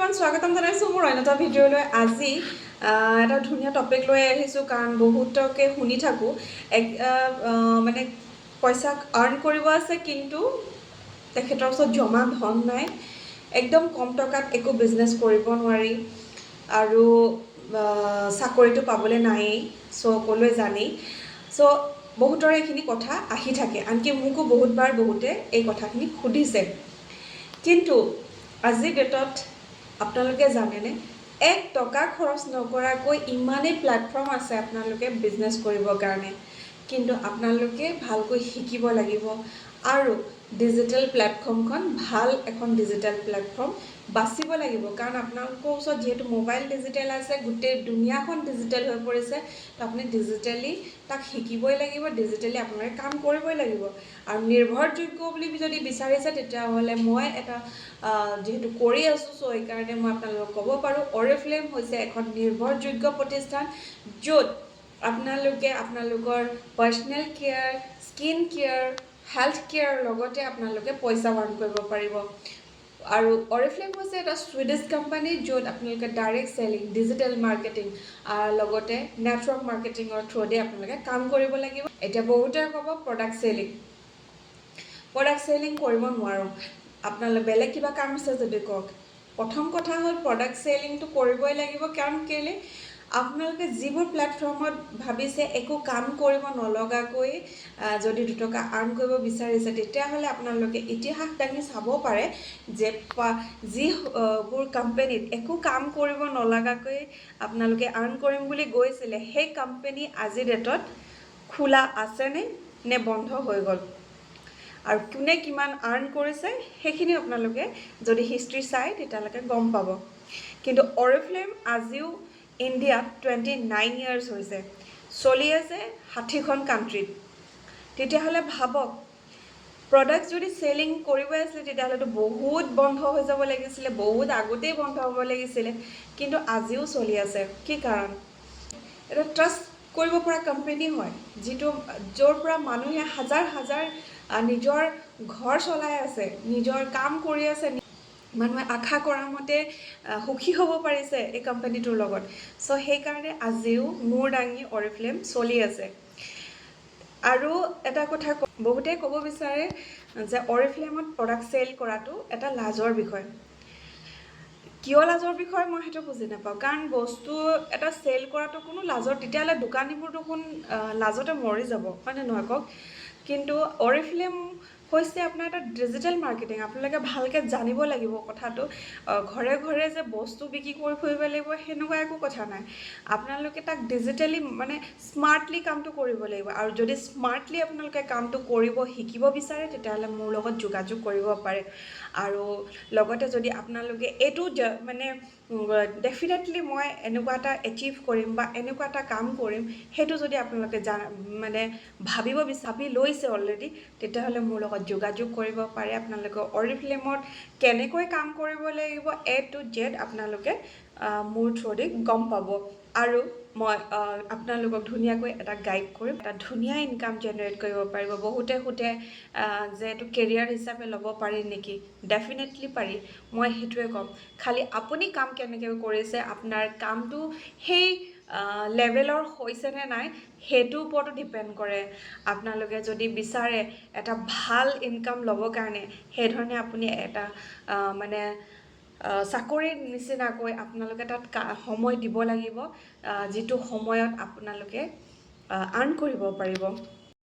Everyone স্বাগতম জনাইছোঁ মোৰ অন্য এটা ভিডিঅ'লৈ। আজি এটা ধুনীয়া টপিক লৈ আহিছোঁ, কাৰণ বহুতকে শুনি থাকোঁ মানে পইচা আৰ্ণ কৰিব আছে, কিন্তু তেখেতৰ ওচৰত জমা ধন নাই, একদম কম টকাত একো বিজনেছ কৰিব নোৱাৰি, আৰু চাকৰিটো পাবলৈ নায়েই, সকলোৱে জানেই। বহুতৰে এইখিনি কথা আহি থাকে, আনকি মোকো বহুতবাৰ বহুতে এই কথাখিনি সুধিছে। কিন্তু আজিৰ ডেটত আপোনালোকে জানেনে, 1 টকা খৰচ নকৰাকৈ ইমানেই প্লেটফৰ্ম আছে আপোনালোকে বিজনেছ কৰিবৰ কাৰণে। কিন্তু আপোনালোকে ভালকৈ শিকিব লাগিব, আৰু ডিজিটেল প্লেটফৰ্মখন ভাল এখন ডিজিটেল প্লেটফৰ্ম বাচিব লাগিব, কাৰণ আপোনালোকৰ ওচৰত যিহেতু মোবাইল ডিজিটেল আছে, গোটেই দুনিয়াখন ডিজিটেল হৈ পৰিছে। তো আপুনি ডিজিটেলি তাক শিকিবই লাগিব, ডিজিটেলি আপোনালোকে কাম কৰিবই লাগিব। আৰু নিৰ্ভৰযোগ্য বুলি যদি বিচাৰিছে, তেতিয়াহ'লে মই এটা যিহেতু কৰি আছোঁ, সেইকাৰণে মই আপোনালোকক ক'ব পাৰোঁ, অৰিফ্লেম হৈছে এখন নিৰ্ভৰযোগ্য প্ৰতিষ্ঠান, য'ত আপোনালোকে আপোনালোকৰ personal care, skin care, health care লগতে আপোনালোকে পইচা আৰ্ণ কৰিব পাৰিব। আৰু অৰিফ্লেম হৈছে এটা ছুইডিছ কোম্পানী, য'ত আপোনালোকে ডাইৰেক্ট চেলিং, ডিজিটেল মাৰ্কেটিং, লগতে নেটৱৰ্ক মাৰ্কেটিঙৰ থ্ৰুদি আপোনালোকে কাম কৰিব লাগিব। এতিয়া বহুতে ক'ব প্ৰডাক্ট চেলিং কৰিব নোৱাৰোঁ, আপোনালোকে বেলেগ কিবা কাম আছে যদি কওক। প্ৰথম কথা হ'ল, প্ৰডাক্ট চেলিংটো কৰিবই লাগিব, কাৰণ কেলৈ আপোনালোকে যিবোৰ প্লেটফৰ্মত ভাবিছে একো কাম কৰিব নলগাকৈ যদি 2 টকা আৰ্ণ কৰিব বিচাৰিছে, তেতিয়াহ'লে আপোনালোকে ইতিহাস দাঙি চাব পাৰে যে যিবোৰ কোম্পেনীত একো কাম কৰিব নলগাকৈ আপোনালোকে আৰ্ণ কৰিম বুলি গৈছিলে, সেই কোম্পেনী আজিৰ ডেটত খোলা আছেনে নে বন্ধ হৈ গ'ল, আৰু কোনে কিমান আৰ্ণ কৰিছে সেইখিনি আপোনালোকে যদি হিষ্ট্ৰী চাই তেতিয়ালৈকে গম পাব। কিন্তু অৰিফ্লেম আজিও ইণ্ডিয়াত 29 ইয়াৰ্ছ হৈছে, চলি আছে 60খন কাণ্ট্ৰিত। তেতিয়াহ'লে ভাবক, প্ৰডাক্ট যদি চেলিং কৰিবই আছিলে, তেতিয়াহ'লেতো বহুত বন্ধ হৈ যাব লাগিছিলে, বহুত আগতেই বন্ধ হ'ব লাগিছিলে, কিন্তু আজিও চলি আছে। কি কাৰণ? এটা ট্ৰাষ্ট কৰিব পৰা কোম্পেনী হয়, য'ৰ পৰা মানুহে হাজাৰ হাজাৰ নিজৰ ঘৰ চলাই আছে, নিজৰ কাম কৰি আছে, মানুহে আশা কৰা মতে সুখী হ'ব পাৰিছে এই কোম্পানীটোৰ লগত। সেইকাৰণে আজিও মূৰ দাঙি অৰিফ্লেম চলি আছে। আৰু এটা কথা বহুতে ক'ব বিচাৰে যে অৰিফ্লেমত প্ৰডাক্ট চেল কৰাটো এটা লাজৰ বিষয়। কিয় লাজৰ বিষয় মই সেইটো বুজি নাপাওঁ, কাৰণ বস্তু এটা চেল কৰাটো কোনো লাজৰ, তেতিয়াহ'লে দোকানীবোৰ দেখোন লাজতে মৰি যাব, হয়নে নহয় কওক। কিন্তু অৰিফ্লেম হৈছে আপোনাৰ এটা ডিজিটেল মাৰ্কেটিং। আপোনালোকে ভালকৈ জানিব লাগিব কথাটো। ঘৰে ঘৰে যে বস্তু বিক্ৰী কৰি ফুৰিব লাগিব সেনেকুৱা একো কথা নাই। আপোনালোকে তাক ডিজিটেলি মানে স্মাৰ্টলি কামটো কৰিব লাগিব, আৰু যদি স্মাৰ্টলি আপোনালোকে কামটো কৰিব শিকিব বিচাৰে, তেতিয়াহ'লে মোৰ লগত যোগাযোগ কৰিব পাৰে। আৰু লগতে যদি আপোনালোকে এইটো মানে ডেফিনেটলি মই এনেকুৱা এটা এচিভ কৰিম বা এনেকুৱা এটা কাম কৰিম, সেইটো যদি আপোনালোকে মানে ভাবি লৈছে অলৰেডি, তেতিয়াহ'লে মোৰ লগত যোগাযোগ কৰিব পাৰে। আপোনালোকে অৰিফ্লেমত কেনেকৈ কাম কৰিব লাগিব A to Z আপোনালোকে মোৰ থ্ৰুদি গম পাব, আৰু মই আপোনালোকক ধুনীয়াকৈ এটা গাইড কৰিম, এটা ধুনীয়া ইনকাম জেনেৰেট কৰিব পাৰিব। বহুতে সোধে যে এইটো কেৰিয়াৰ হিচাপে ল'ব পাৰি নেকি? ডেফিনেটলি পাৰি, মই সেইটোৱে ক'ম। খালি আপুনি কাম কেনেকৈ কৰিছে, আপোনাৰ কামটো সেই লেভেলৰ হৈছেনে নাই, সেইটোৰ ওপৰতো ডিপেণ্ড কৰে। আপোনালোকে যদি বিচাৰে এটা ভাল ইনকাম ল'বৰ কাৰণে, সেইধৰণে আপুনি এটা মানে চাকৰিৰ নিচিনাকৈ আপোনালোকে তাত সময় দিব লাগিব, যিটো সময়ত আপোনালোকে আৰ্ণ কৰিব পাৰিব।